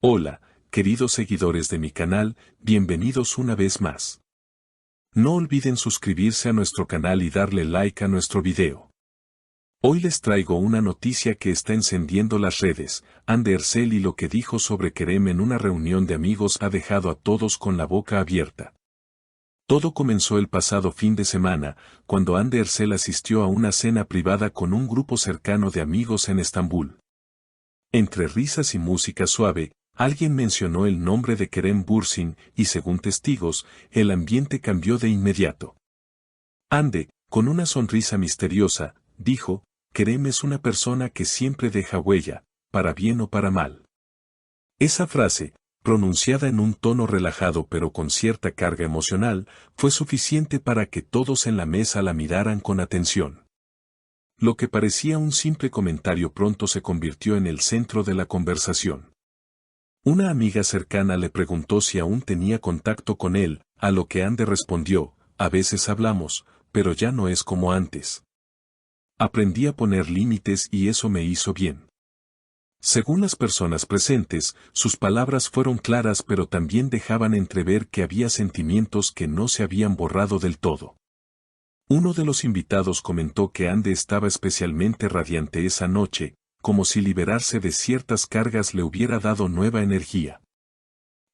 Hola, queridos seguidores de mi canal, bienvenidos una vez más. No olviden suscribirse a nuestro canal y darle like a nuestro video. Hoy les traigo una noticia que está encendiendo las redes. Hande Erçel y lo que dijo sobre Kerem en una reunión de amigos ha dejado a todos con la boca abierta. Todo comenzó el pasado fin de semana, cuando Hande Erçel asistió a una cena privada con un grupo cercano de amigos en Estambul. Entre risas y música suave, alguien mencionó el nombre de Kerem Bürsin y según testigos, el ambiente cambió de inmediato. Hande, con una sonrisa misteriosa, dijo, Kerem es una persona que siempre deja huella, para bien o para mal. Esa frase, pronunciada en un tono relajado pero con cierta carga emocional, fue suficiente para que todos en la mesa la miraran con atención. Lo que parecía un simple comentario pronto se convirtió en el centro de la conversación. Una amiga cercana le preguntó si aún tenía contacto con él, a lo que Hande respondió, a veces hablamos, pero ya no es como antes. Aprendí a poner límites y eso me hizo bien. Según las personas presentes, sus palabras fueron claras pero también dejaban entrever que había sentimientos que no se habían borrado del todo. Uno de los invitados comentó que Hande estaba especialmente radiante esa noche, como si liberarse de ciertas cargas le hubiera dado nueva energía.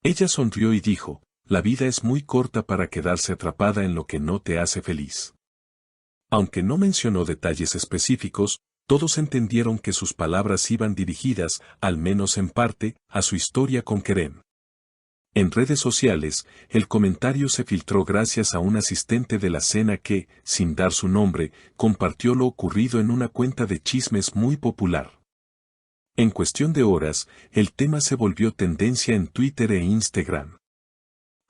Ella sonrió y dijo, la vida es muy corta para quedarse atrapada en lo que no te hace feliz. Aunque no mencionó detalles específicos, todos entendieron que sus palabras iban dirigidas, al menos en parte, a su historia con Kerem. En redes sociales, el comentario se filtró gracias a un asistente de la cena que, sin dar su nombre, compartió lo ocurrido en una cuenta de chismes muy popular. En cuestión de horas, el tema se volvió tendencia en Twitter e Instagram.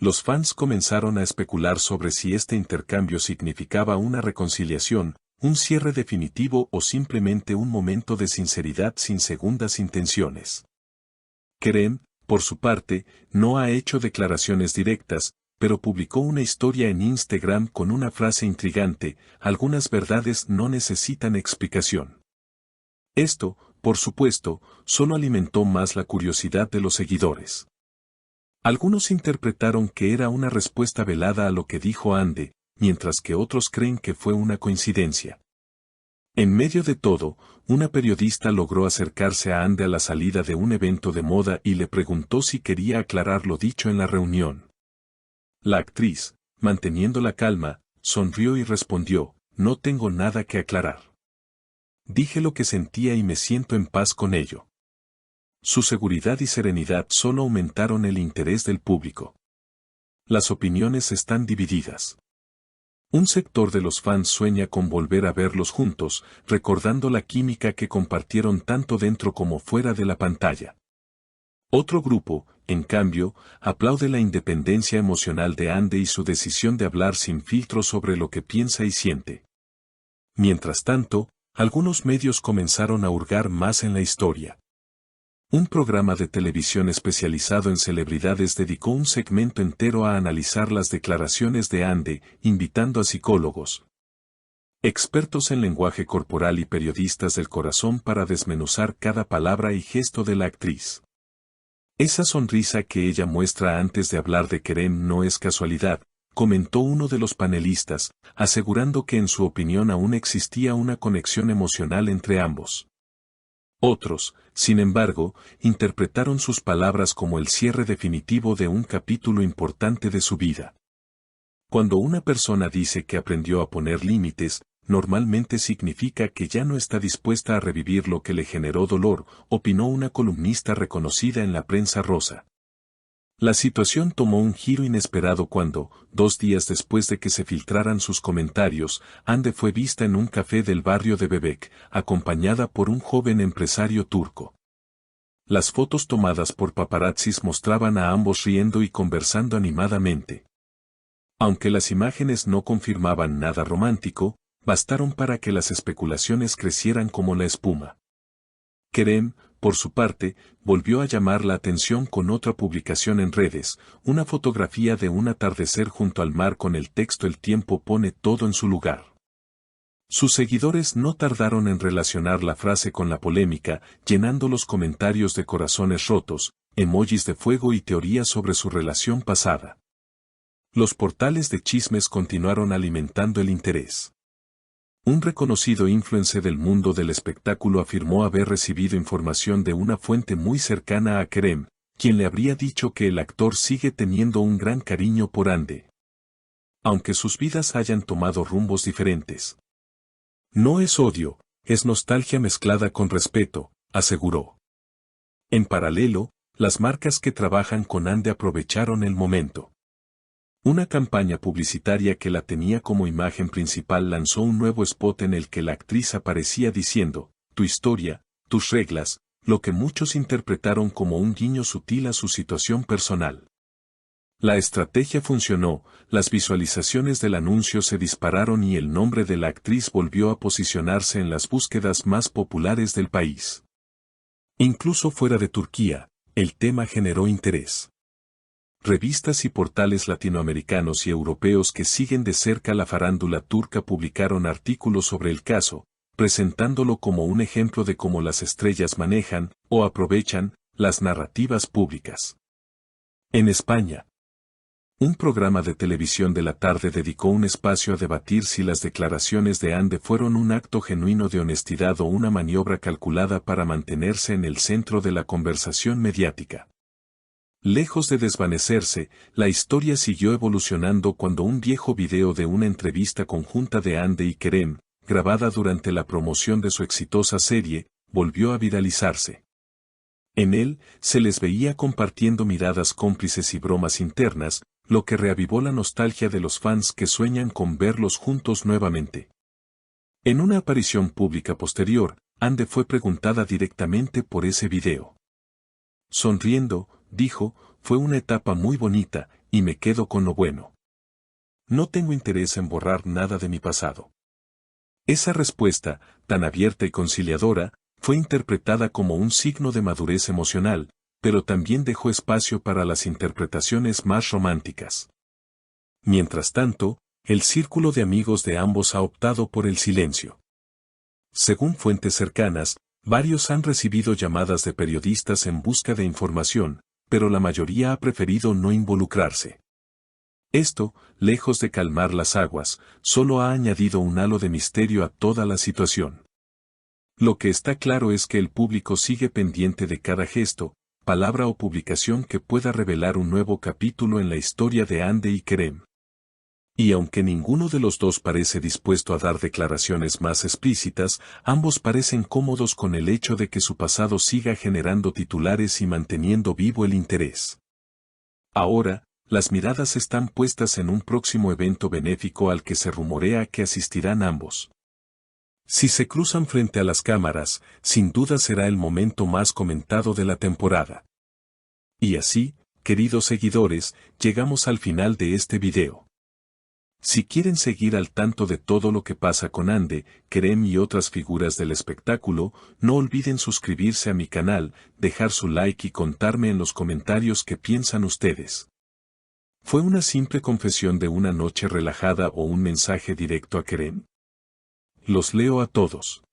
Los fans comenzaron a especular sobre si este intercambio significaba una reconciliación, un cierre definitivo o simplemente un momento de sinceridad sin segundas intenciones. Kerem, por su parte, no ha hecho declaraciones directas, pero publicó una historia en Instagram con una frase intrigante, algunas verdades no necesitan explicación. Esto, por supuesto, solo alimentó más la curiosidad de los seguidores. Algunos interpretaron que era una respuesta velada a lo que dijo Hande, mientras que otros creen que fue una coincidencia. En medio de todo, una periodista logró acercarse a Hande a la salida de un evento de moda y le preguntó si quería aclarar lo dicho en la reunión. La actriz, manteniendo la calma, sonrió y respondió, no tengo nada que aclarar. Dije lo que sentía y me siento en paz con ello. Su seguridad y serenidad solo aumentaron el interés del público. Las opiniones están divididas. Un sector de los fans sueña con volver a verlos juntos, recordando la química que compartieron tanto dentro como fuera de la pantalla. Otro grupo, en cambio, aplaude la independencia emocional de Hande y su decisión de hablar sin filtro sobre lo que piensa y siente. Mientras tanto, algunos medios comenzaron a hurgar más en la historia. Un programa de televisión especializado en celebridades dedicó un segmento entero a analizar las declaraciones de Hande, invitando a psicólogos, expertos en lenguaje corporal y periodistas del corazón para desmenuzar cada palabra y gesto de la actriz. Esa sonrisa que ella muestra antes de hablar de Kerem no es casualidad, comentó uno de los panelistas, asegurando que en su opinión aún existía una conexión emocional entre ambos. Otros, sin embargo, interpretaron sus palabras como el cierre definitivo de un capítulo importante de su vida. Cuando una persona dice que aprendió a poner límites, normalmente significa que ya no está dispuesta a revivir lo que le generó dolor, opinó una columnista reconocida en la prensa rosa. La situación tomó un giro inesperado cuando, 2 días después de que se filtraran sus comentarios, Hande fue vista en un café del barrio de Bebek, acompañada por un joven empresario turco. Las fotos tomadas por paparazzis mostraban a ambos riendo y conversando animadamente. Aunque las imágenes no confirmaban nada romántico, bastaron para que las especulaciones crecieran como la espuma. Kerem, por su parte, volvió a llamar la atención con otra publicación en redes, una fotografía de un atardecer junto al mar con el texto El tiempo pone todo en su lugar. Sus seguidores no tardaron en relacionar la frase con la polémica, llenando los comentarios de corazones rotos, emojis de fuego y teorías sobre su relación pasada. Los portales de chismes continuaron alimentando el interés. Un reconocido influencer del mundo del espectáculo afirmó haber recibido información de una fuente muy cercana a Kerem, quien le habría dicho que el actor sigue teniendo un gran cariño por Hande, aunque sus vidas hayan tomado rumbos diferentes. No es odio, es nostalgia mezclada con respeto, aseguró. En paralelo, las marcas que trabajan con Hande aprovecharon el momento. Una campaña publicitaria que la tenía como imagen principal lanzó un nuevo spot en el que la actriz aparecía diciendo, tu historia, tus reglas, lo que muchos interpretaron como un guiño sutil a su situación personal. La estrategia funcionó, las visualizaciones del anuncio se dispararon y el nombre de la actriz volvió a posicionarse en las búsquedas más populares del país. Incluso fuera de Turquía, el tema generó interés. Revistas y portales latinoamericanos y europeos que siguen de cerca la farándula turca publicaron artículos sobre el caso, presentándolo como un ejemplo de cómo las estrellas manejan, o aprovechan, las narrativas públicas. En España, un programa de televisión de la tarde dedicó un espacio a debatir si las declaraciones de Hande fueron un acto genuino de honestidad o una maniobra calculada para mantenerse en el centro de la conversación mediática. Lejos de desvanecerse, la historia siguió evolucionando cuando un viejo video de una entrevista conjunta de Hande y Kerem, grabada durante la promoción de su exitosa serie, volvió a viralizarse. En él, se les veía compartiendo miradas cómplices y bromas internas, lo que reavivó la nostalgia de los fans que sueñan con verlos juntos nuevamente. En una aparición pública posterior, Hande fue preguntada directamente por ese video. Sonriendo, dijo, fue una etapa muy bonita, y me quedo con lo bueno. No tengo interés en borrar nada de mi pasado. Esa respuesta, tan abierta y conciliadora, fue interpretada como un signo de madurez emocional, pero también dejó espacio para las interpretaciones más románticas. Mientras tanto, el círculo de amigos de ambos ha optado por el silencio. Según fuentes cercanas, varios han recibido llamadas de periodistas en busca de información, pero la mayoría ha preferido no involucrarse. Esto, lejos de calmar las aguas, solo ha añadido un halo de misterio a toda la situación. Lo que está claro es que el público sigue pendiente de cada gesto, palabra o publicación que pueda revelar un nuevo capítulo en la historia de Hande y Kerem. Y aunque ninguno de los dos parece dispuesto a dar declaraciones más explícitas, ambos parecen cómodos con el hecho de que su pasado siga generando titulares y manteniendo vivo el interés. Ahora, las miradas están puestas en un próximo evento benéfico al que se rumorea que asistirán ambos. Si se cruzan frente a las cámaras, sin duda será el momento más comentado de la temporada. Y así, queridos seguidores, llegamos al final de este video. Si quieren seguir al tanto de todo lo que pasa con Hande, Kerem y otras figuras del espectáculo, no olviden suscribirse a mi canal, dejar su like y contarme en los comentarios qué piensan ustedes. ¿Fue una simple confesión de una noche relajada o un mensaje directo a Kerem? Los leo a todos.